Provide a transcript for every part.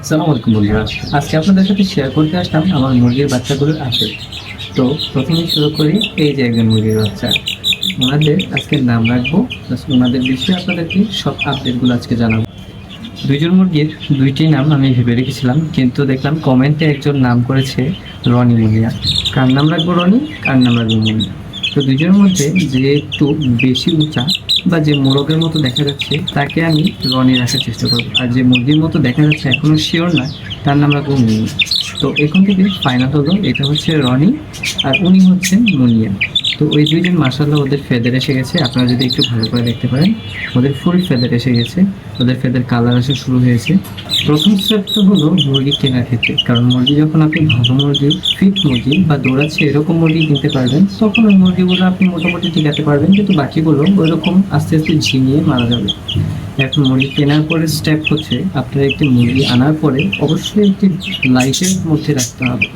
সালাম আলাইকুম বন্ধুরা। আজকে আপনাদের সাথে শেয়ার করতে আসলাম আমার মুরগির বাচ্চাগুলোর আপডেট। তো প্রথমেই শুরু করি, এই যে একজন মুরগির বাচ্চা, ওনাদের আজকে নাম রাখবো, ওনাদের বিষয়ে আপনাদেরকে সব আপডেটগুলো আজকে জানাবো। দুইজন মুরগির দুইটি নাম আমি ভেবে রেখেছিলাম, কিন্তু দেখলাম কমেন্টে একজন নাম করেছে রনি মুনিয়া। কার নাম রাখবো রনি, কার নাম রাখবো মুনিয়া। তো দুইজনের মধ্যে যে একটু বেশি উঁচা বা যে মোরগের মতো দেখা যাচ্ছে তাকে আমি রনি রাখার চেষ্টা করবো, আর যে মুরগির মতো দেখা যাচ্ছে এখনো শিওর না, তার নাম রাখবো মুনিয়া। তো এখান থেকে ফাইনাল হলো, এটা হচ্ছে রনি আর উনি হচ্ছেন মুনিয়া। তো ওই দুইজন মাশাআল্লাহ ওদের ফেদার এসে গেছে, আপনারা যদি একটু ভালো করে দেখতে পারেন ওদের ফুল ফেদার এসে গেছে, ওদের ফেদার কালার আসা শুরু হয়েছে। প্রথম স্টেপ তো হলো মুরগি কেনার ক্ষেত্রে, কারণ মুরগি যখন আপনি ভালো মুরগি, ফিট মুরগি বা দৌড়াচ্ছে এরকম মুরগি কিনতে পারবেন, তখন ওই মুরগিগুলো আপনি মোটামুটি টিকাতে পারবেন, কিন্তু বাকিগুলো ওইরকম আস্তে আস্তে ঝিমিয়ে মারা যাবে। এখন মুরগি কেনার পরে স্টেপ হচ্ছে আপনার একটি মুরগি আনার পরে অবশ্যই একটি লাইটের মধ্যে রাখতে হবে।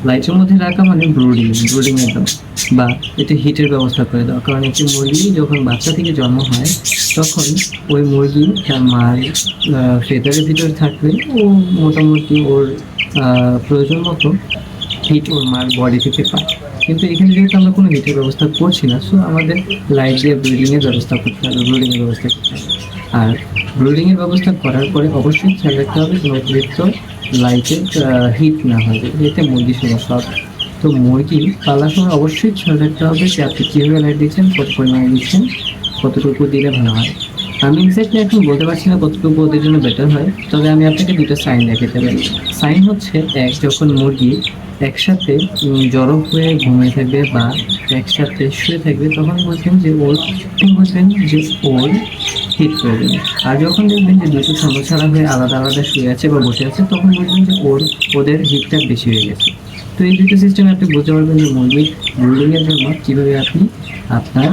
লাইটের মধ্যে রাখা মানে ব্রুডিংয়ের দেওয়া বা এতে হিটের ব্যবস্থা করে দেওয়া। কারণ একটি মুরগি যখন বাচ্চা থেকে জন্ম হয় তখন ওই মুরগি তার মার ফেদারের ভিতরে থাকলে ও মোটামুটি ওর প্রয়োজন মতো হিট ওর মার বডি থেকে পায়। কিন্তু এখানে যেহেতু আমরা কোনো হিটের ব্যবস্থা করছি না, সো আমাদের লাইট দিয়ে ব্রিডিংয়ের ব্যবস্থা করতে হবে, ব্রিডিংয়ের ব্যবস্থা করতে হবে। আর ব্রিডিংয়ের ব্যবস্থা করার পরে অবশ্যই খেয়াল রাখতে হবে কোনো অতিরিক্ত লাইটের হিট না হয়, এতে মুরগি সমস্যা হবে। তো মুরগি পালার সময় অবশ্যই খেয়াল রাখতে হবে যে আপনি কীভাবে লাইট দিচ্ছেন, কত পরিমাণে দিচ্ছেন, কতটুকু দিলে ভালো হয়। আমি এক্স্যাক্টলি এখন বলতে পারছি না কতটুকু ওদের জন্য বেটার হয়, তবে আমি আপনাকে দুটো সাইন দেখাতে পারি। সাইন হচ্ছে এক, যখন মুরগি একসাথে জড়ো হয়ে ঘুমিয়ে থাকবে বা একসাথে শুয়ে থাকবে তখন বুঝবেন যে ওর হিট প্রয়োজন। আর যখন দেখবেন যে দুটো ছাড়া হয়ে আলাদা আলাদা শুয়ে আছে বা বসে আছে তখন বুঝবেন যে ওদের হিটটা বেশি হয়ে গেছে। তো এই দুটো সিস্টেমে আপনি বুঝতে পারবেন যে মুরগি ব্রুডিংয়ের জন্য কীভাবে আপনি আপনার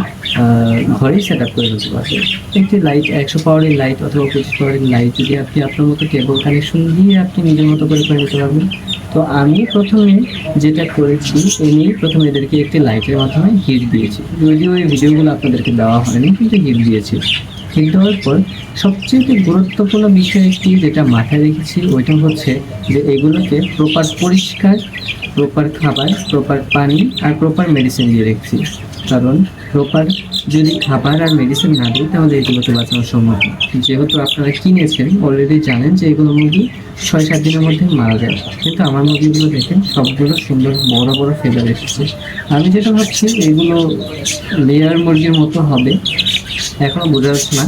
ঘরেই সেট আপ করে দিতে পারবেন। একটি লাইট 100 পাওয়ারের লাইট অথবা 25 পাওয়ারের লাইট যদি আপনি আপনার মতো কেবল কানেকশন দিয়ে আপনি নিজের মতো করে নিতে পারবেন। তো আমি প্রথমে যেটা করেছি, প্রথমে এদেরকে একটি লাইটের মাধ্যমে হিট দিয়েছি, যদিও এই ভিডিওগুলো আপনাদেরকে দেওয়া হয়নি, কিন্তু হিট দিয়েছি। হিট দেওয়ার পর সবচেয়ে গুরুত্বপূর্ণ বিষয় একটি যেটা মাথায় রেখেছি ওইটা হচ্ছে যে এগুলোকে প্রপার পরিষ্কার, প্রপার খাবার, প্রপার পানি আর প্রপার মেডিসিন দিয়ে রেখেছি। কারণ প্রপার যদি খাবার আর মেডিসিন না দিই তাহলে এগুলোকে বাঁচানো সম্ভব না। যেহেতু আপনারা কিনেছেন অলরেডি জানেন যে এগুলো মুরগি 6-7 দিনের মধ্যে মারা যায়, কিন্তু আমার মুরগিগুলো দেখেন সবগুলো সুন্দর বড় বড় ফেদার এসেছে। আমি যেটা ভাবছি এগুলো লেয়ার মুরগির মতো হবে, এখনো বোঝা যাচ্ছে না।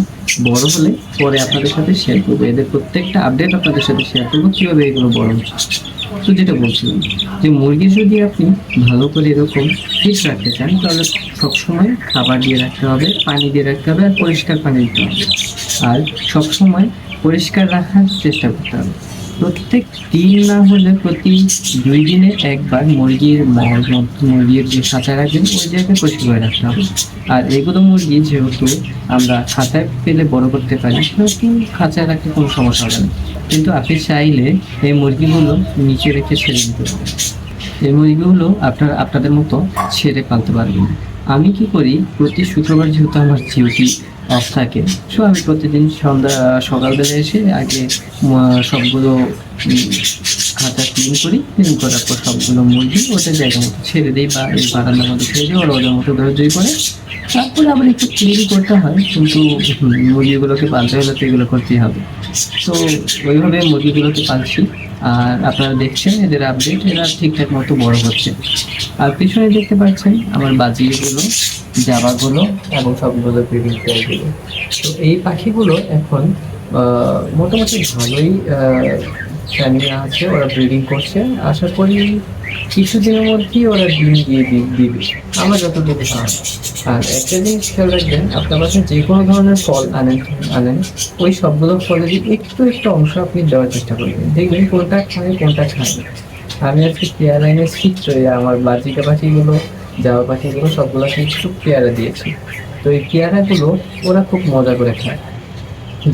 বড় হলে পরে আপনাদের সাথে শেয়ার করবো, এদের প্রত্যেকটা আপডেট আপনাদের সাথে শেয়ার করবো কীভাবে এগুলো বড় হচ্ছে। তো যেটা বলছিলাম যে মুরগি যদি আপনি ভালো করে এরকম ফিট রাখতে চান তাহলে সবসময় খাবার দিয়ে রাখতে হবে, পানি দিয়ে রাখতে হবে আর পরিষ্কার পানি দিতে হবে। আর সবসময় পরিষ্কার রাখার চেষ্টা করতে হবে। প্রত্যেক দিন না হলে প্রতি 2 দিনে একবার মুরগির যে খাঁচা রাখবেন ওই জায়গায় পরিষ্কার করে রাখতে হবে। আর এগুলো মুরগি যেহেতু আমরা খাঁচায় ফেলে বড় করতে পারি সেহেতু খাঁচায় রাখতে কোনো সমস্যা হবে না, কিন্তু আপনি চাইলে এই মুরগিগুলো নিচে রেখে ছেড়ে দিতে পারেন। এই মুরগিগুলো আপনাদের মতো ছেড়ে পালতে পারবেন। আমি কি করি, প্রতি শুক্রবার যেহেতু আমার ডিউটি অফ থাকে, সো আমি প্রতিদিন সকালবেলা এসে আগে সবগুলো খাঁচা ক্লিন করার পর সবগুলো মুরগি ওদের জায়গা মতো ছেড়ে দিই বা এই বারান্দার মধ্যে ছেড়ে দিই, ওরা ওদের মতো ধৈর্যই করে। তারপরে আবার একটু ক্লিন করতে হয়, কিন্তু মুরগিগুলোকে পালতে হলে তো এগুলো করতেই হবে। তো ওইভাবে মুরগিগুলোকে পালছি। আর আপনারা দেখছেন এদের আপডেট, এরা ঠিকঠাক মতো বড় হচ্ছে। আর পিছনে দেখতে পাচ্ছেন আমার বাজিগুলো, জাবাগুলো এবং সবগুলো ব্রিডিং পেয়ারগুলো। তো এই পাখিগুলো এখন মোটামুটি ভালোই ফ্যামিলি আছে, ওরা ব্রিডিং করছে। আশা করি কিছুদিনের মধ্যেই ওরা ডিম দিয়ে দিবে আমার যতটুকু হয়। আর একটা জিনিস খেয়াল রাখবেন, আপনার কাছে যে কোনো ধরনের ফল আনেন ওই সবগুলো ফলেরই একটু একটু অংশ আপনি দেওয়ার চেষ্টা করবেন, দেখবেন কোনটা খায় কোনটা খায় না। আমি আজকে পেয়ারা এনে শিখছি, আমার পাখিগুলো, জাবা পাখিগুলো সবগুলোকে একটু পেয়ারা দিয়েছি। তো এই পেয়ারাগুলো ওরা খুব মজা করে খায়,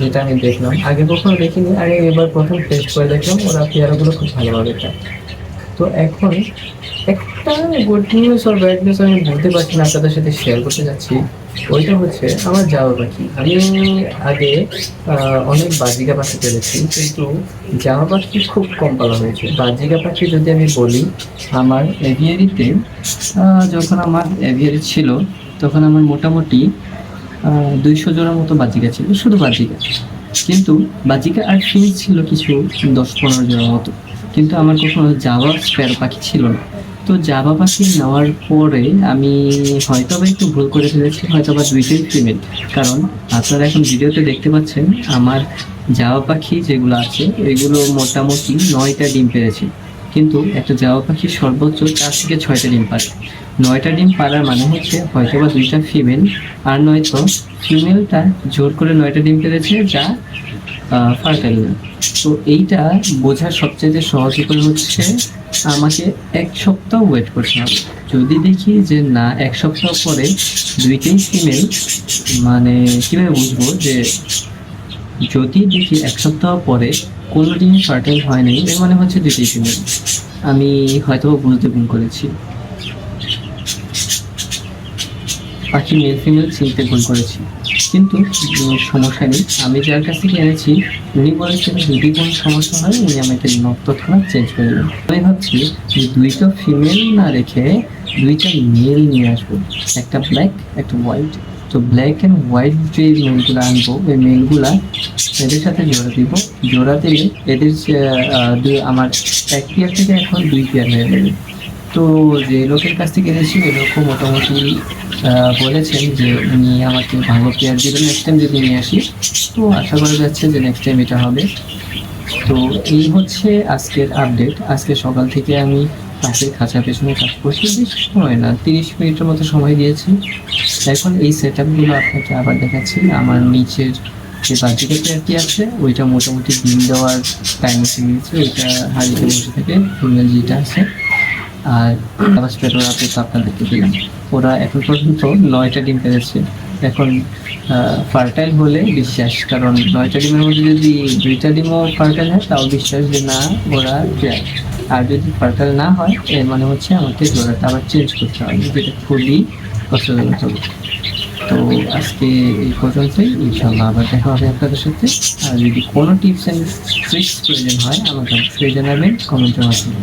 যেটা আমি দেখলাম, আগে কখনো দেখিনি, আগে এবার প্রথম টেস্ট করে দেখলাম ওরা পেয়ারাগুলো খুব ভালোভাবে খায়। তো এখন একটা গুড নিউজ আর ব্যাড নিউজ আমি বলতে পারছি না, আপনাদের সাথে শেয়ার করতে যাচ্ছি। ওইটা হচ্ছে আমার জামা পাখি। আমি আগে অনেক বাজিকা পাখি পেরেছি, কিন্তু জামা পাখি খুব কম পালা হয়েছে। বাজিকা পাখি যদি আমি বলি, আমার এভিয়ারিতে যখন আমার এভিয়ারি ছিল, তখন আমার মোটামুটি 200 জোড়ার মতো বাজিকা ছিল, শুধু বাজিকা। কিন্তু বাজিকা আর ফিঞ্চ ছিল কিছু 10-15 জোড়ার মতো, কিন্তু আমার কখনো জাভা স্প্যারো পাখি ছিল না। তো জাভা পাখি নেওয়ার পরে আমি হয়তো বা একটু ভুল করে ফেলেছি, হয়তো বা দুইটাই ফিমেল। কারণ আপনারা এখন ভিডিওতে দেখতে পাচ্ছেন আমার জাভা পাখি যেগুলো আছে এগুলো মোটামুটি 9টা ডিম পেড়েছে, কিন্তু একটা জাভা পাখি সর্বোচ্চ 4 থেকে 6টা ডিম পারে। 9টা ডিম পারার মানে হচ্ছে হয়তো বা দুইটা ফিমেল, আর নয়তো ফিমেলটা জোর করে 9টা ডিম পেড়েছে, যা ফার্টাইল না। তো এইটা বোঝার সবচেয়ে সহজ উপায় হচ্ছে আমাকে 1 সপ্তাহ ওয়েট করতে হবে। যদি দেখি যে না 1 সপ্তাহ পরে দুইটাই ফিমেল, মানে কীভাবে বুঝবো যে, যদি দেখি 1 সপ্তাহ পরে কোনো ডিম ফার্টাইল হয় নাই, এর মানে হচ্ছে দুইটাই ফিমেল। আমি হয়তো বুঝতে ভুল করেছি, পাখি মেল ফিমেল চিনতে ভুল করেছি। কিন্তু সমস্যা নেই, আমি যার কাছ থেকে এনেছি উনি বলেছেন যদি কোনো সমস্যা হয় উনি আমাকে তৎক্ষণাৎ চেঞ্জ করে দেবেন। আমি ভাবছি যে দুইটা ফিমেল না রেখে দুইটা মেল নিয়ে আসবো, একটা ব্ল্যাক একটা হোয়াইট। তো ব্ল্যাক অ্যান্ড হোয়াইট যে মেলগুলো আনবো, ওই মেলগুলা এদের সাথে জোড়া দিব। জোড়া দিলে এদের আমার 1 পেয়ার থেকে এখন 2 পেয়ার হয়ে যাবে। তো যে লোকের কাছ থেকে এনেছি ওই লোকও মোটামুটি বলেছেন যে উনি আমাকে ভালো পেয়ার দেবেন নেক্সট টাইম যদি নিয়ে আসি। তো আশা করা যাচ্ছে যে নেক্সট টাইম এটা হবে। তো এই হচ্ছে আজকের আপডেট। আজকে সকাল থেকে আমি পাখির খাঁচার পেছনে কাজ করছি, বেশি সময় না, 30 মিনিটের মতো সময় দিয়েছি। এখন এই সেট আপগুলো আপনাকে আবার দেখাচ্ছি। আমার নিচের যে বাজিকা পেয়ারটি আছে ওইটা মোটামুটি ডিম দেওয়ার টাইম এসে গিয়েছে, ওইটা হাড়িতে বসে থেকে ফিমেল যেটা আছে। আর আবার স্প্রেডার আপনি তো আপনাদেরকে দিলাম, ওরা এখন পর্যন্ত 9টা ডিম পেড়েছে। এখন ফার্টাইল হলে বিশ্বাস, কারণ 9টা ডিমের মধ্যে যদি 2টা ডিমও ফার্টাইল হয় তাও বিশ্বাস যে না ওরা যায়। আর যদি ফার্টাইল না হয় এর মানে হচ্ছে আমাকে জোড়াটা আবার চেঞ্জ করতে হবে, যেটা খুবই কষ্টজনক হবে। তো আজকে এই পর্যন্তই, ইনশাল্লাহ আবার দেখা হবে আপনাদের সাথে। আর যদি কোনো টিপস অ্যান্ড ট্রিক্স প্রয়োজন হয় আমাকে অবশ্যই জানাবেন কমেন্টের মাধ্যমে।